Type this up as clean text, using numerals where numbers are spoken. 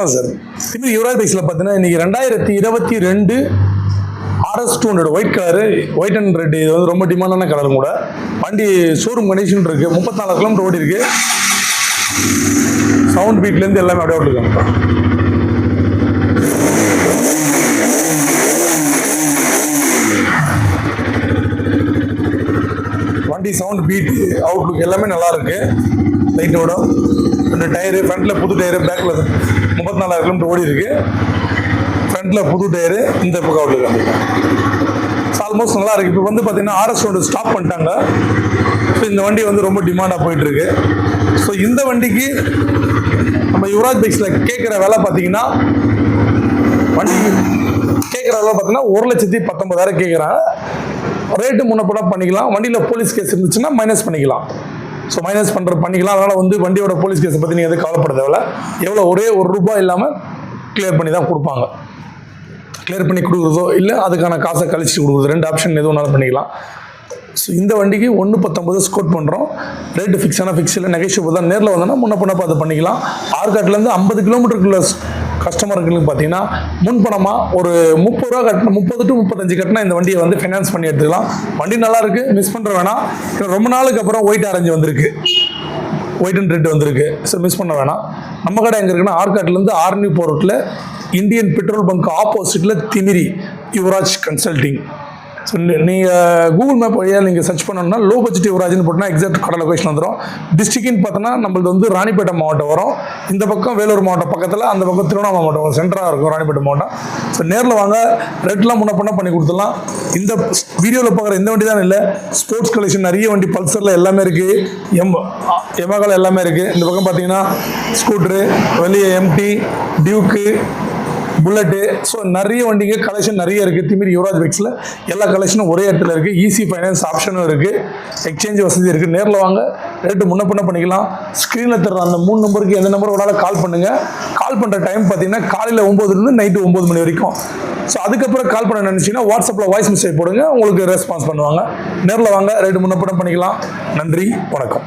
வணக்கம் சார். திமிர் யுவராஜ் பைக்ஸில் பார்த்தீங்கன்னா இன்றைக்கி 2022 RS 200 white colour, white and red. இது வந்து ரொம்ப டிமாண்டான கலரும் கூட. வண்டி ஷோரூம் கண்டிஷன் இருக்குது. 34 கிலோமீட்டர் ஓடி இருக்குது. சவுண்ட் பீட்லேருந்து எல்லாமே அப்படியே ஓட்டிருக்காங்க. வண்டி சவுண்ட் பீட்டு அவுட்லுக் எல்லாமே நல்லா இருக்கு. லைட்டோட 2 டயரு, ஃப்ரண்ட்டில் புது டயரு, பேக்கில் 34 கிலோமீட்டர் ஓடி இருக்கு. ஃப்ரண்ட்டில் புது டயரு, இந்த பக்கம் அவுட்லுக் ஆல்மோஸ்ட் நல்லா இருக்குது. இப்போ வந்து பார்த்தீங்கன்னா RS 200 ஸ்டாப் பண்ணிட்டாங்க. ஸோ இந்த வண்டி வந்து ரொம்ப டிமாண்டாக போயிட்டுருக்கு. ஸோ இந்த வண்டிக்கு நம்ம யுவராஜ் பைக்ஸில் கேட்குற விலை பார்த்தீங்கன்னா, வண்டி கேட்குற விலை பார்த்தீங்கன்னா 1,19,000 கேட்குறாங்க. ரேட்டு முன்னப்பட பண்ணிக்கலாம். வண்டியில் போலீஸ் கேஸ் இருந்துச்சுன்னா மைனஸ் பண்ணிக்கலாம். ஸோ மைனஸ் பண்ணிக்கலாம். அதனால் வந்து வண்டியோட போலீஸ் கேஸை பற்றி நீங்கள் எதுவும் கவலைப்பட தேவையில்ல. எவ்வளோ ஒரே ₹1 இல்லாமல் கிளியர் பண்ணி தான் கொடுப்பாங்க. கிளியர் பண்ணி கொடுக்குறதோ இல்லை அதுக்கான காசை கழிச்சிட்டு கொடுக்குறது, 2 ஆப்ஷன் எதுவும் ஒன்றாலும் பண்ணிக்கலாம். ஸோ இந்த வண்டிக்கு 1,19 ஸ்கோட் பண்ணுறோம். ரேட்டு ஃபிக்ஸான ஃபிக்ஸ் இல்லை, நெகோஷியபிள் தான். நேரில் வந்தோன்னா முன்ன பார்த்து பண்ணிக்கலாம். ஆர்காட்லேருந்து 50 கிலோமீட்டருக்குள்ள கஸ்டமர்களுக்கு பார்த்தீங்கன்னா முன்பணமாக ஒரு ₹30 கட்டணும், 30 to 35 கட்டினா இந்த வண்டியை வந்து ஃபைனான்ஸ் பண்ணி எடுத்துக்கலாம். வண்டி நல்லா இருக்குது, மிஸ் பண்ணுற வேணாம். ரொம்ப நாளுக்கு அப்புறம் ஒயிட் ஆரஞ்சு வந்திருக்கு, ஒயிட் அண்ட் ரெட் வந்திருக்கு. ஸோ மிஸ் பண்ண வேணாம். நம்ம கடை எங்கே இருக்குன்னா ஆர்காட்லேருந்து ஆர்னி போர்ட்டில் இந்தியன் பெட்ரோல் பங்க் ஆப்போசிட்டில் திமிரி யுவராஜ் கன்சல்டிங். ஸோ நீங்கள் கூகுள் மேப் வழியாக நீங்கள் சர்ச் பண்ணணும்னா லோ பட்ஜெட் யுவராஜ்னு போட்டோன்னா எக்ஸாக்ட் கடை லொகேஷன் வந்துடும். டிஸ்ட்ரிக்ட்னு பார்த்தோன்னா நம்மளது வந்து ராணிப்பேட்டை மாவட்டம் வரும். இந்த பக்கம் வேலூர் மாவட்டம் பக்கத்தில், அந்த பக்கம் திருவண்ணாமலை மாவட்டம் வரும். சென்டராக இருக்கும் ராணிப்பேட்டை மாவட்டம். ஸோ நேரில் வாங்க, ரேட்லாம் பண்ணி கொடுத்துடலாம். இந்த வீடியோவில் பார்க்குற இந்த வண்டி தான் இல்லை, ஸ்போர்ட்ஸ் கலெக்ஷன் நிறைய வண்டி பல்சரில் எல்லாமே இருக்குது. எமகால எல்லாமே இருக்குது. இந்த பக்கம் பார்த்தீங்கன்னா ஸ்கூட்ரு, வெளியே MT, டியூக்கு, புல்லட்டு. ஸோ நிறைய வண்டிங்க கலெக்ஷன் நிறைய இருக்குது. திமிர் யுவராஜ் பைக்ஸில் எல்லா கலெக்ஷனும் ஒரே இடத்துல இருக்குது. ஈஸி ஃபைனான்ஸ் ஆப்ஷனும் இருக்குது. எக்ஸ்சேஞ்ச் வசதி இருக்குது. நேரில் வாங்க, ரேட்டு முன்ன பண்ணிக்கலாம். ஸ்க்ரீனில் தர்ற அந்த 3 நம்பருக்கு எந்த நம்பர் வேணாலும் கால் பண்ணுங்கள். கால் பண்ணுற டைம் பார்த்தீங்கன்னா காலையில் 9 நைட்டு 9 மணி வரைக்கும். ஸோ அதுக்கப்புறம் கால் பண்ண நினச்சிங்கன்னா வாட்ஸ்அப்பில் வாய்ஸ் மெசேஜ் போடுங்க, உங்களுக்கு ரெஸ்பான்ஸ் பண்ணுவாங்க. நேரில் வாங்க, ரேட்டு முன்ன பண்ணிக்கலாம். நன்றி, வணக்கம்.